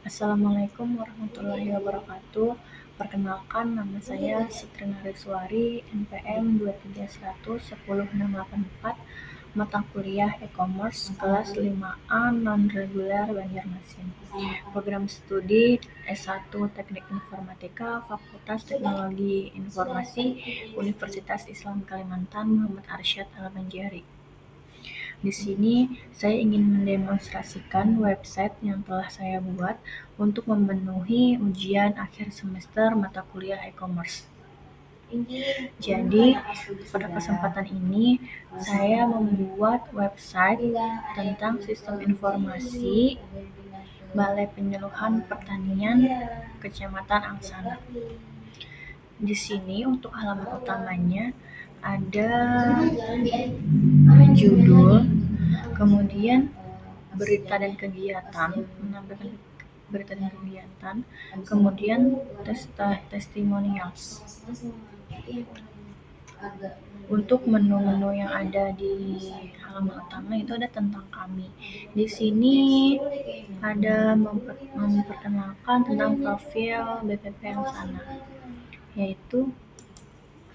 Assalamualaikum warahmatullahi wabarakatuh. Perkenalkan, nama saya Sitrina Reswari, NPM 231010684, mata kuliah e-commerce kelas 5A non-reguler Banjarmasin. Program studi S1 Teknik Informatika, Fakultas Teknologi Informasi, Universitas Islam Kalimantan, Muhammad Arsyad Al-Banjari. Di sini saya ingin mendemonstrasikan website yang telah saya buat untuk memenuhi ujian akhir semester mata kuliah e-commerce. Jadi, pada kesempatan ini saya membuat website tentang sistem informasi Balai Penyuluhan Pertanian Kecamatan Angsana. Di sini untuk halaman utamanya ada judul, kemudian berita dan kegiatan, menampilkan berita dan kegiatan, kemudian testimonials. Untuk menu-menu yang ada di halaman utama itu ada tentang kami. Di sini ada memperkenalkan tentang profil BPP Angsana, yaitu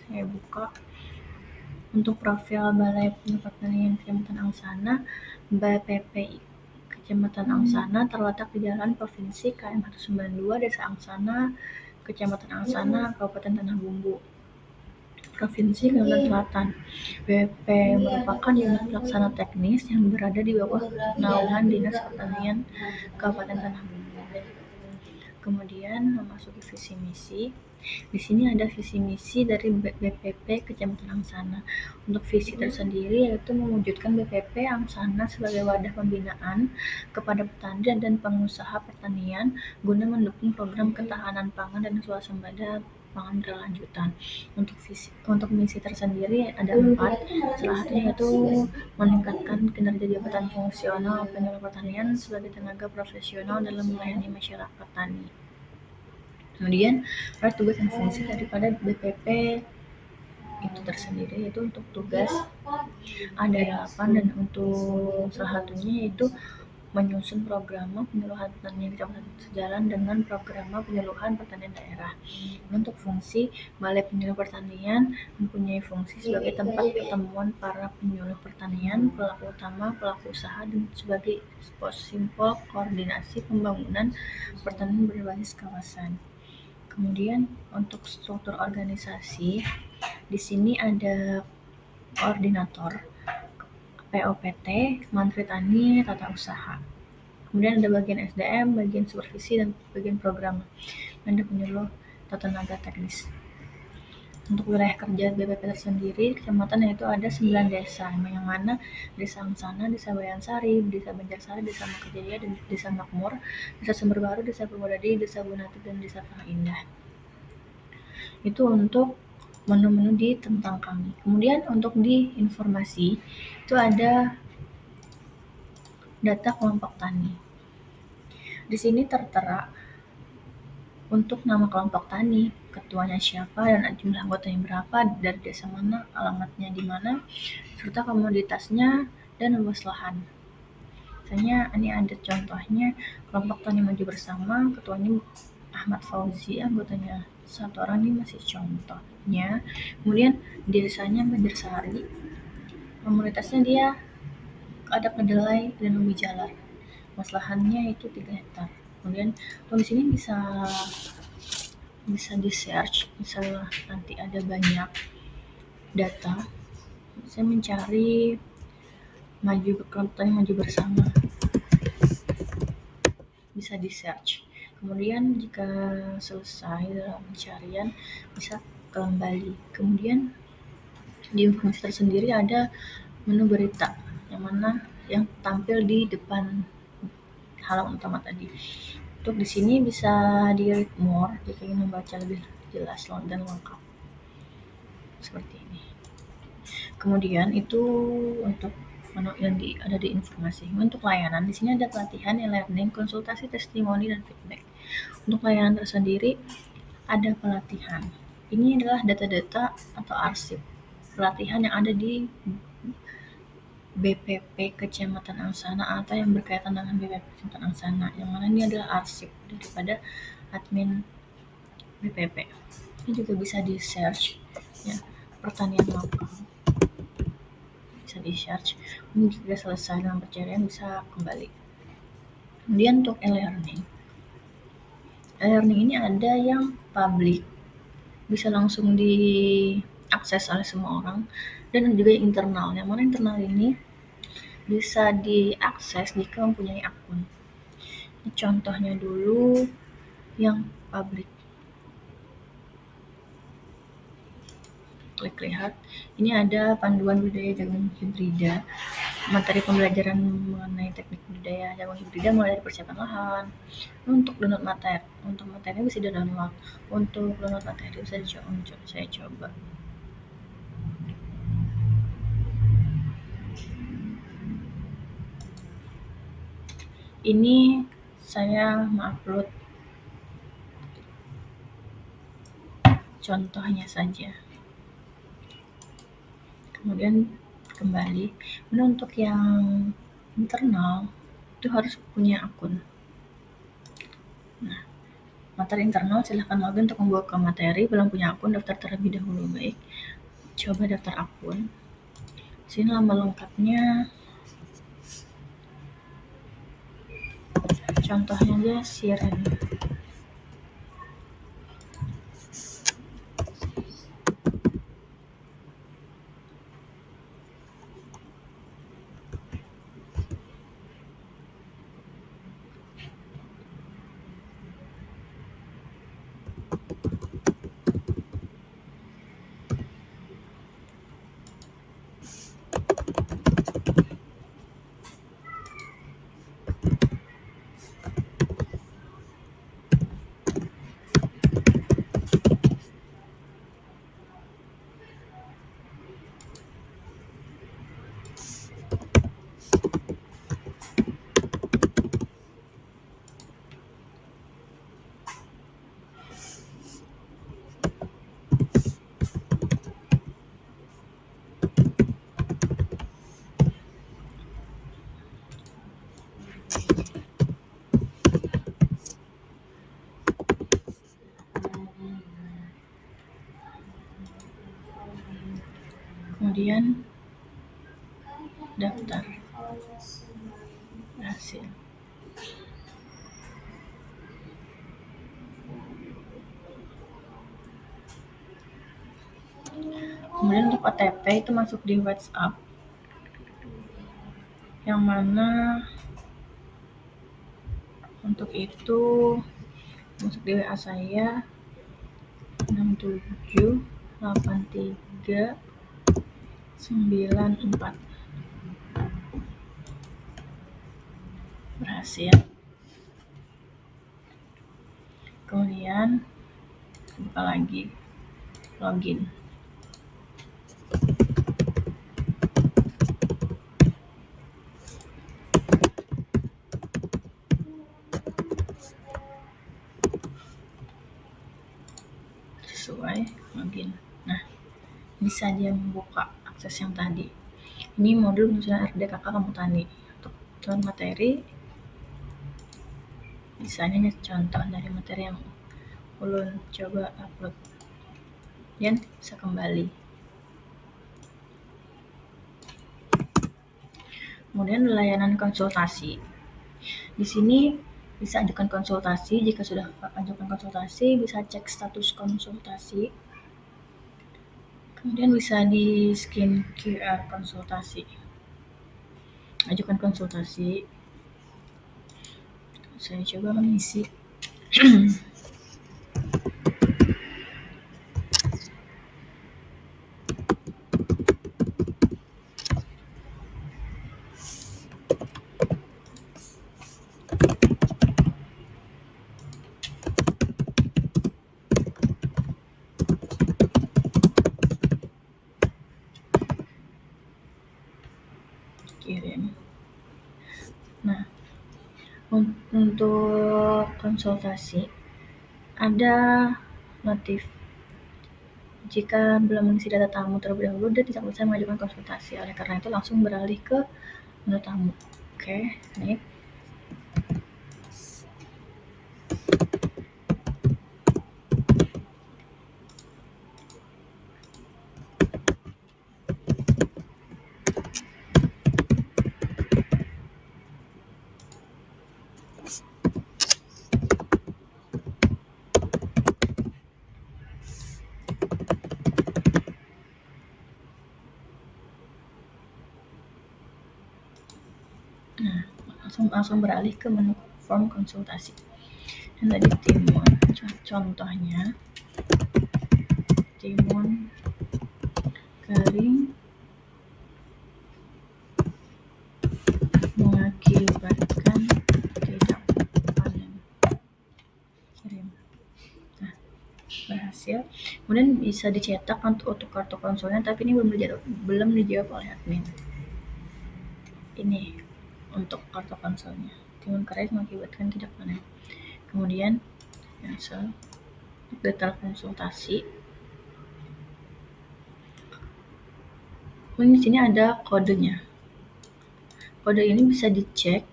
saya buka. Untuk profil Balai Pertanian Kecamatan Angsana, BPP Kecamatan Angsana terletak di Jalan Provinsi KM 192, Desa Angsana, Kecamatan Angsana, Kabupaten Tanah Bumbu, Provinsi Kalimantan Selatan. BPP merupakan unit pelaksana teknis yang berada di bawah naungan Dinas Pertanian Kabupaten Tanah Bumbu. Kemudian memasuki visi misi. Di sini ada visi misi dari BPP Kecamatan Angsana. Untuk visi tersendiri yaitu mewujudkan BPP Angsana sebagai wadah pembinaan kepada petani dan pengusaha pertanian guna mendukung program ketahanan pangan dan swasembada pangan berkelanjutan. Untuk misi tersendiri ada 4. Salah satunya yaitu meningkatkan kinerja jabatan fungsional penyuluh pertanian sebagai tenaga profesional dalam melayani masyarakat tani. Kemudian ada tugas dan fungsi daripada BPP itu tersendiri, yaitu untuk tugas ada 8, dan untuk salah satunya yaitu menyusun program penyuluhan pertanian kecamatan sejalan dengan program penyuluhan pertanian daerah. Untuk fungsi, Balai Penyuluh Pertanian mempunyai fungsi sebagai tempat pertemuan para penyuluh pertanian, pelaku utama, pelaku usaha, dan sebagai simpul koordinasi pembangunan pertanian berbasis kawasan. Kemudian untuk struktur organisasi, di sini ada koordinator, POPT, Mantri Tani, Tata Usaha. Kemudian ada bagian SDM, bagian supervisi, dan bagian program. Dan ada penyuluh tenaga teknis. Untuk wilayah kerja BPP tersendiri, kecamatan yaitu ada 9 desa, yang mana Desa Angsana, Desa Bayansari, Desa Banjarsari, Desa Makajaya, dan Desa Makmur, Desa Sumberbaru, Desa Purwodadi, Desa Bunati, dan Desa Tengah Indah. Itu untuk menu-menu di tentang kami. Kemudian untuk di informasi itu ada data kelompok tani. Di sini tertera untuk nama kelompok tani, ketuanya siapa, dan jumlah anggotanya berapa, dari desa mana, alamatnya di mana, serta komoditasnya dan luas lahan. Misalnya ini ada contohnya kelompok tani maju bersama, ketuanya Ahmad Fauzi, anggotanya 1 orang, ini masih contohnya. Kemudian desanya Banjarsari, komunitasnya dia ada kedelai dan ubi jalar, luas lahannya itu 3 hektar. Kemudian di sini bisa di search, misalnya nanti ada banyak data, saya mencari kelompok tani maju bersama, bisa di search. Kemudian jika selesai dalam pencarian bisa kembali. Kemudian di informasi tersendiri ada menu berita, yang mana yang tampil di depan halaman utama tadi. Untuk di sini bisa di read more jika ingin membaca lebih jelas dan lengkap. Seperti ini. Kemudian itu untuk yang ada di informasi. Untuk layanan, di sini ada pelatihan, e-learning, konsultasi, testimoni, dan feedback. Untuk layanan tersendiri ada pelatihan. Ini adalah data-data atau arsip pelatihan yang ada di BPP Kecamatan Angsana atau yang berkaitan dengan BPP Kecamatan Angsana, yang mana ini adalah arsip daripada admin BPP. Ini juga bisa di search ya, pertanian lokal bisa di search. Ini juga selesai dengan pencarian bisa kembali. Kemudian untuk e-learning ini ada yang public, bisa langsung diakses oleh semua orang, dan juga yang internal, yang mana internal ini bisa diakses jika mempunyai akun. Ini contohnya dulu yang public. Klik lihat, ini ada panduan budidaya jagung hibrida, materi pembelajaran mengenai teknik budidaya jagung hibrida mulai dari persiapan lahan. Untuk download materi bisa di-download. Untuk download materi bisa saya coba. Ini saya mengupload contohnya saja. Kemudian kembali. Kemudian untuk yang internal itu harus punya akun. Nah, materi internal silahkan login untuk membuka materi. Belum punya akun, daftar terlebih dahulu. Baik, coba daftar akun. Sini nama lengkapnya, contohnya aja Siren. Kemudian daftar, berhasil. Kemudian untuk OTP itu masuk di WhatsApp, yang mana untuk itu masuk di WA saya 678394. Berhasil. Kemudian buka lagi, login. Sesuai, login. Nah, bisa dia membuka akses yang tadi. Ini modul penyusunan RDKK Kamu Tani. Untuk tuan materi, misalnya ini contoh dari materi yang ulun coba upload. Dan bisa kembali. Kemudian layanan konsultasi. Di sini bisa ajukan konsultasi. Jika sudah ajukan konsultasi, bisa cek status konsultasi. Kemudian bisa di scan QR konsultasi. Ajukan konsultasi. Saya coba mengisi. Kirim. Nah, untuk konsultasi ada notif Jika belum mengisi data tamu terlebih dahulu, dia tidak bisa mengajukan konsultasi. Oleh karena itu, langsung beralih ke menu tamu. Oke, next. Nah, langsung beralih ke menu form konsultasi. Dan tadi timun, contohnya timun kering mengakibatkan tidak panen. Kirim. Nah, berhasil. Kemudian bisa dicetak untuk kartu konsolnya, tapi ini belum dijawab oleh admin. Ini untuk kartu konsolnya. Timun kering mengakibatkan tidak panen. Kemudian cancel. Detail konsultasi. Di sini ada kodenya. Kode ini bisa dicek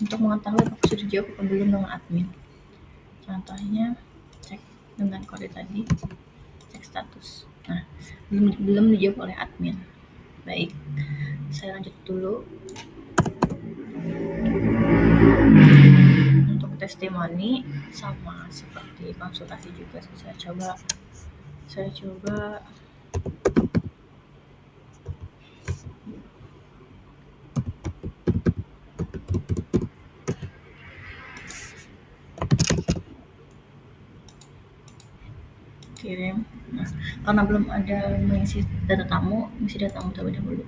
untuk mengetahui apakah sudah dijawab atau belum dengan admin. Contohnya, cek dengan kode tadi, cek status. Nah, belum dijawab oleh admin. Baik, saya lanjut dulu. Untuk testimoni sama seperti konsultasi juga, saya coba kirim. Nah, karena belum ada mengisi data tamu, isi data tamu terlebih dahulu.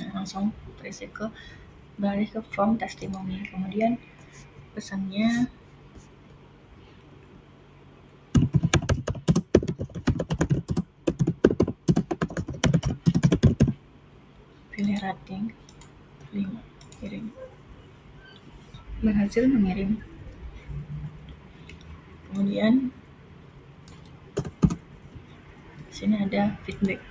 Langsung beralih ke form testimoni. Kemudian pesannya pilih rating 5, kirim. Berhasil mengirim. Kemudian di sini ada feedback.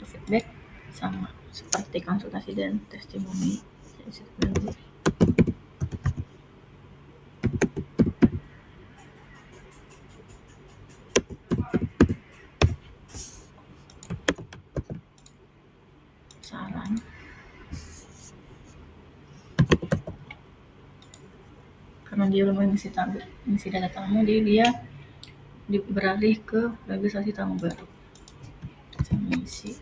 Feedback sama seperti konsultasi dan testimoni. Saran. Karena dia belum mengisi data tamu, dia beralih ke registrasi tamu baru. Saya mengisi.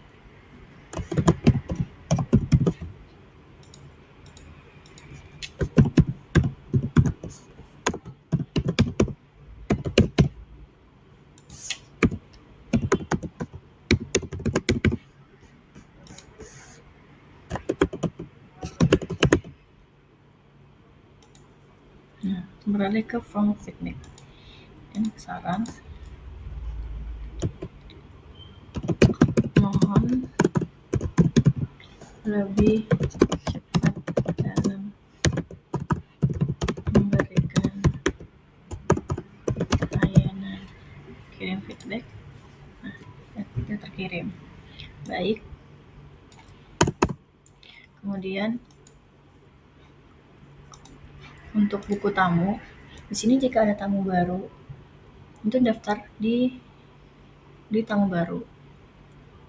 Nah, beralih ke form feedback dan saran. Mohon lebih cepat dalam memberikan layanan. Kirim feedback. Nah, sudah terkirim. Baik. Kemudian untuk buku tamu, di sini jika ada tamu baru, itu daftar di tamu baru.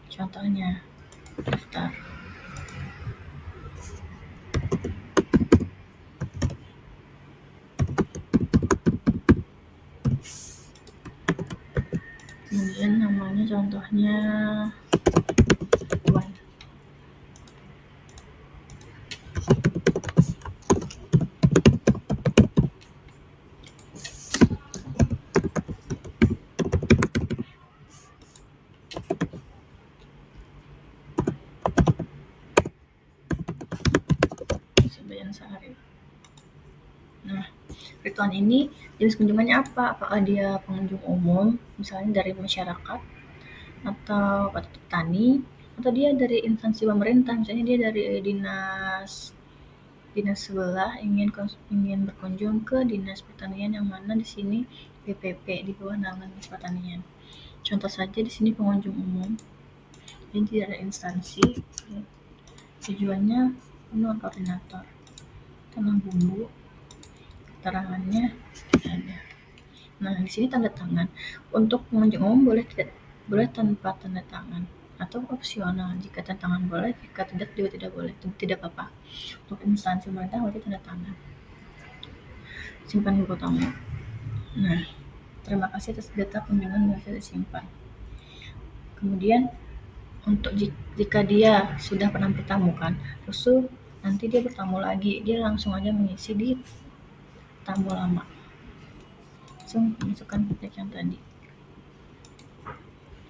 Contohnya, daftar. Kemudian namanya contohnya Tuan. sekian sehari. Nah, Rituan ini jenis kunjungannya apa? Apakah dia pengunjung umum, misalnya dari masyarakat, atau petani, atau dia dari instansi pemerintah, misalnya dia dari dinas sebelah ingin berkunjung ke dinas pertanian yang mana di sini BPP di bawah naungan dinas pertanian. Contoh saja di sini pengunjung umum, ini tidak ada instansi, tujuannya menurut koordinator, tanam bumbu, keterangannya ada. Nah, di sini tanda tangan. Untuk pengunjung umum boleh tanpa tanda tangan atau opsional. Jika tanda tangan boleh, jika tidak juga tidak boleh, tidak apa-apa. Untuk instansi pemerintah wajib tanda tangan. Simpan buku tamu. Nah, terima kasih atas data kunjungan yang bisa disimpan. Kemudian untuk jika dia sudah pernah bertamu kan, terus nanti dia bertamu lagi, dia langsung aja mengisi di tamu lama. Langsung masukkan teks yang tadi.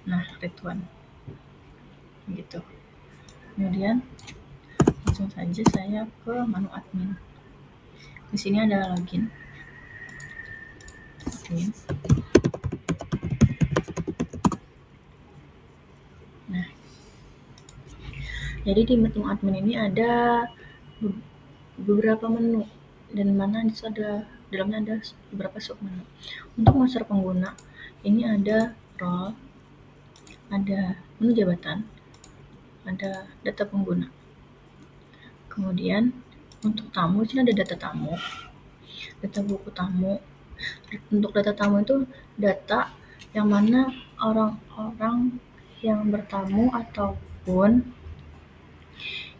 Nah, Rituan. Gitu. Kemudian langsung saja saya ke menu admin. Di sini ada login. Nah, jadi di menu admin ini ada beberapa menu dan mana di situ dalamnya ada beberapa sub menu. Untuk master pengguna ini ada role, ada menu jabatan, ada data pengguna. Kemudian untuk tamu di sini ada data tamu, data buku tamu. Untuk data tamu itu data yang mana orang-orang yang bertamu ataupun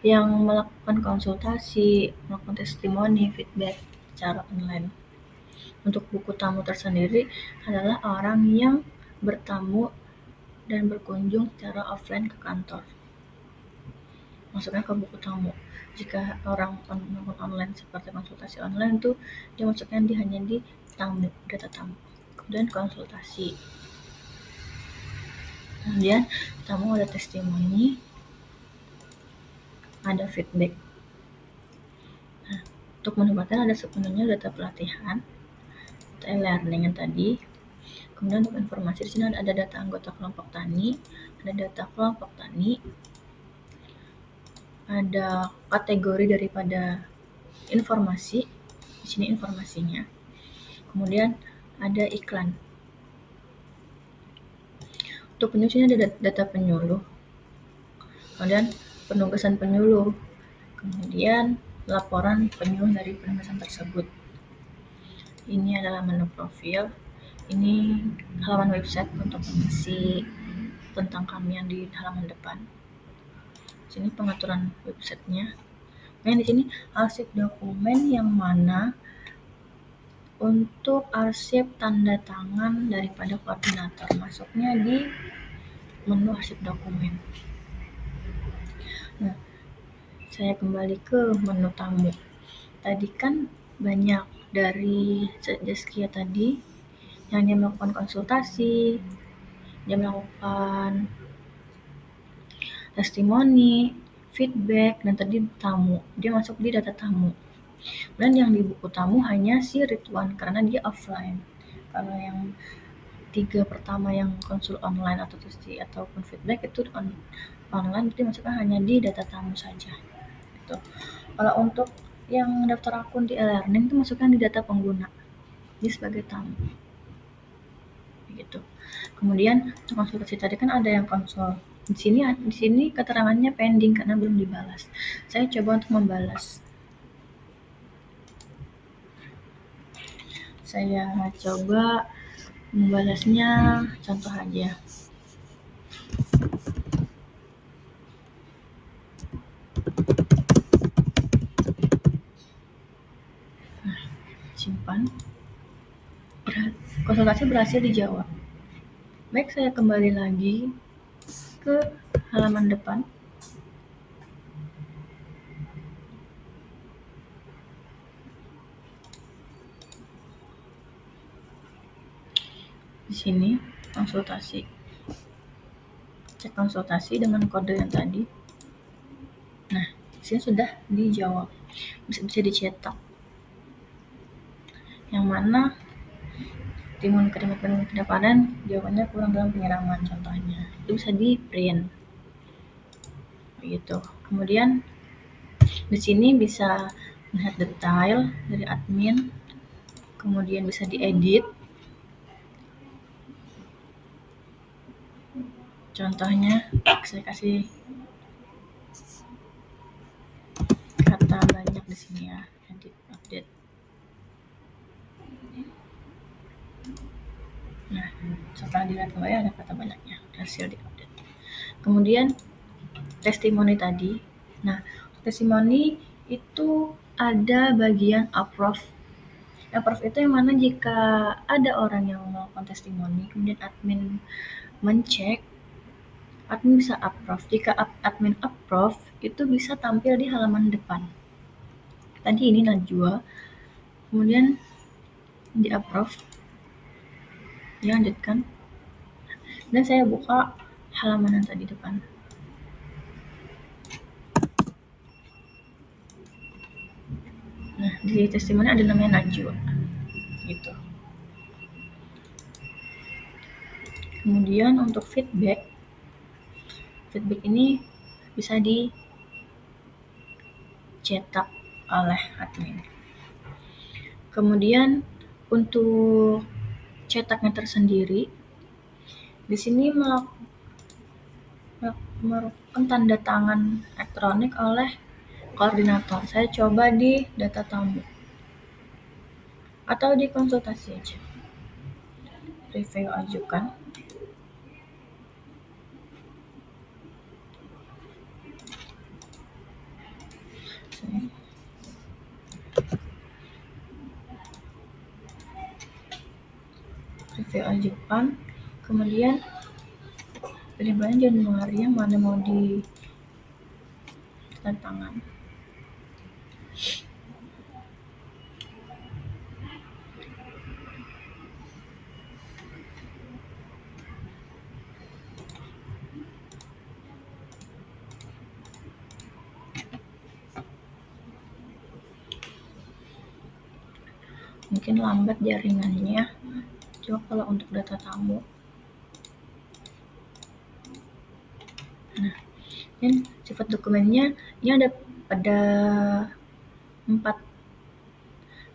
yang melakukan konsultasi, melakukan testimoni, feedback secara online. Untuk buku tamu tersendiri adalah orang yang bertamu dan berkunjung secara offline ke kantor. Masuknya ke buku tamu. Jika orang melakukan online seperti konsultasi online itu dia masuknya hanya di tamu, data tamu. Kemudian konsultasi. Kemudian tamu ada testimoni, ada feedback. Nah, untuk menu konten ada sepenuhnya data pelatihan, data e-learning yang tadi. Kemudian untuk informasi di sini ada data anggota kelompok tani, ada data kelompok tani, ada kategori daripada informasi, di sini informasinya. Kemudian ada iklan. Untuk penyuluh sini ada data penyuluh. Kemudian penugasan penyuluh. Kemudian laporan penyuluh dari penugasan tersebut. Ini adalah menu profil. Ini halaman website untuk mengisi tentang kami yang di halaman depan. Sini pengaturan websitenya. Nah, di sini arsip dokumen yang mana untuk arsip tanda tangan daripada koordinator masuknya di menu arsip dokumen. Nah, saya kembali ke menu tamu. Tadi kan banyak dari Zaskia tadi yang dia melakukan konsultasi, dia melakukan testimoni, feedback, dan tadi tamu. Dia masuk di data tamu. Dan yang di buku tamu hanya si Rituan karena dia offline. Kalau yang 3 pertama yang konsul online atau testimoni ataupun feedback itu online, jadi masuknya hanya di data tamu saja. Gitu. Kalau untuk yang daftar akun di e-learning itu masukkan di data pengguna, dia sebagai tamu. Begitu. Kemudian untuk konsultasi tadi kan ada yang konsul. Di sini keterangannya pending karena belum dibalas. Saya coba untuk membalas. Saya coba membalasnya, contoh aja. Nah, simpan. Konsultasi berhasil dijawab. Baik, saya kembali lagi ke halaman depan. Di sini konsultasi. Cek konsultasi dengan kode yang tadi. Nah, di sini sudah dijawab. bisa dicetak, yang mana timun kedapatan jawabannya kurang dalam penyiraman, contohnya itu bisa di print gitu. Kemudian di sini bisa melihat detail dari admin, kemudian bisa diedit, contohnya saya kasih kata banyak di sini ya, edit, update. Nah, setelah dilihat kembali ada kata banyaknya, hasil diupdate. Kemudian testimoni tadi. Nah, testimoni itu ada bagian approve. Approve itu yang mana jika ada orang yang melakukan testimoni, kemudian admin mencek, admin bisa approve. Jika admin approve, itu bisa tampil di halaman depan. Tadi ini Najwa, kemudian di approve, dilanjutkan, dan saya buka halaman yang tadi depan. Nah, di testimoni ada namanya Najwa, gitu. Kemudian untuk feedback ini bisa dicetak oleh admin. Kemudian untuk cetaknya tersendiri, di sini merupakan tanda tangan elektronik oleh koordinator. Saya coba di data tamu atau di konsultasi aja. Review ajukan. Review ajukan, kemudian pilih bulan Januari yang mana mau di tanda tangan. Mungkin lambat jaringannya, coba kalau untuk data tamu. Nah, dan sifat dokumennya ini ada 4,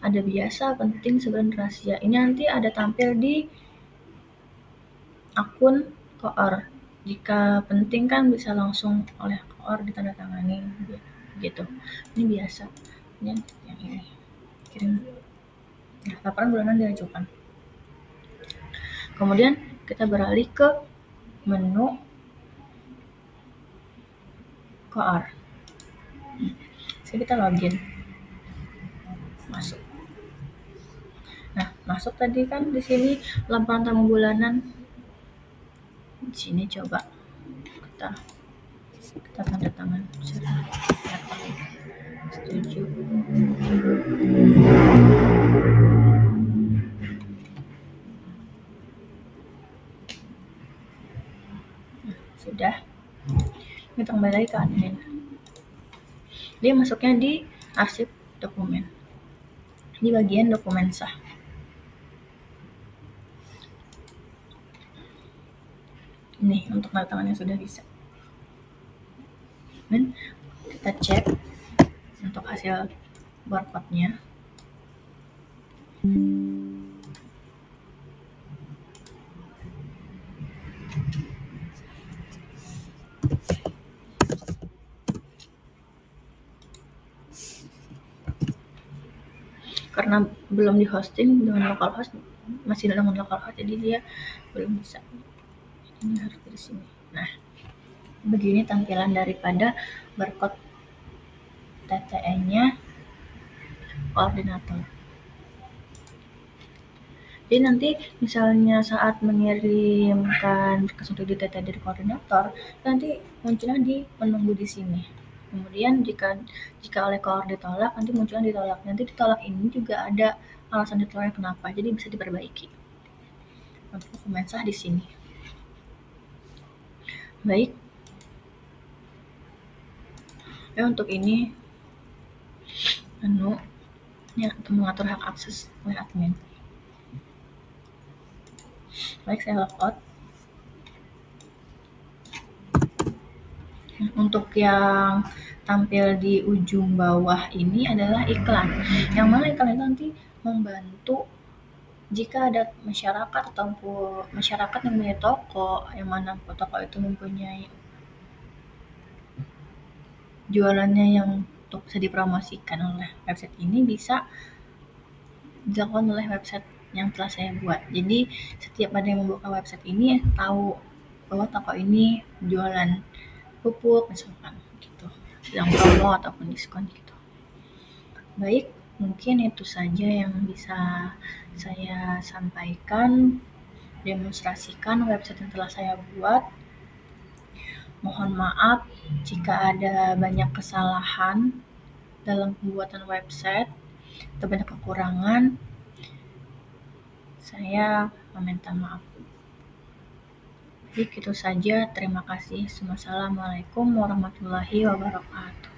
ada biasa, penting, sebenarnya rahasia. Ini nanti ada tampil di akun koor. Jika penting kan bisa langsung oleh koor ditandatangani gitu. Ini biasa. Dan yang ini kirim. Nah, laporan bulanan diajukan. Kemudian kita beralih ke menu koor. Jadi kita login. Masuk. Nah, masuk tadi kan di sini laporan tamu bulanan. Di sini coba kita tanda tangan. Setuju. Nah, sudah. Kita kembali lagi ke admin. Dia masuknya di arsip dokumen. Di bagian dokumen sah. Nih, untuk tanda tangannya sudah bisa. Dan kita cek untuk hasil barcode-nya. Karena belum di hosting dengan localhost, masih dengan localhost, jadi dia belum bisa. Ini harus di sini. Nah, begini tampilan daripada barcode TTE-nya koordinator. Jadi nanti misalnya saat mengirimkan berkas untuk TTE dari koordinator, nanti munculnya di menunggu di sini. Kemudian jika oleh koor ditolak, nanti munculnya ditolak. Nanti ditolak ini juga ada alasan ditolaknya kenapa, jadi bisa diperbaiki. Untuk dokumen sah di sini. Baik. Ya, untuk ini atau mengatur hak akses oleh admin. Baik, saya logout. Untuk yang tampil di ujung bawah ini adalah iklan, yang mana iklan itu nanti membantu jika ada masyarakat ataupun masyarakat yang punya toko, yang mana toko itu mempunyai jualannya yang untuk bisa dipromosikan oleh website ini, bisa dilakukan oleh website yang telah saya buat. Jadi setiap ada yang membuka website ini tahu bahwa toko ini jualan pupuk misalkan gitu, sedang promo ataupun diskon gitu. Baik, mungkin itu saja yang bisa saya sampaikan, demonstrasikan website yang telah saya buat. Mohon maaf jika ada banyak kesalahan dalam pembuatan website atau banyak kekurangan. Saya meminta maaf. Baik, itu saja. Terima kasih. Wassalamualaikum warahmatullahi wabarakatuh.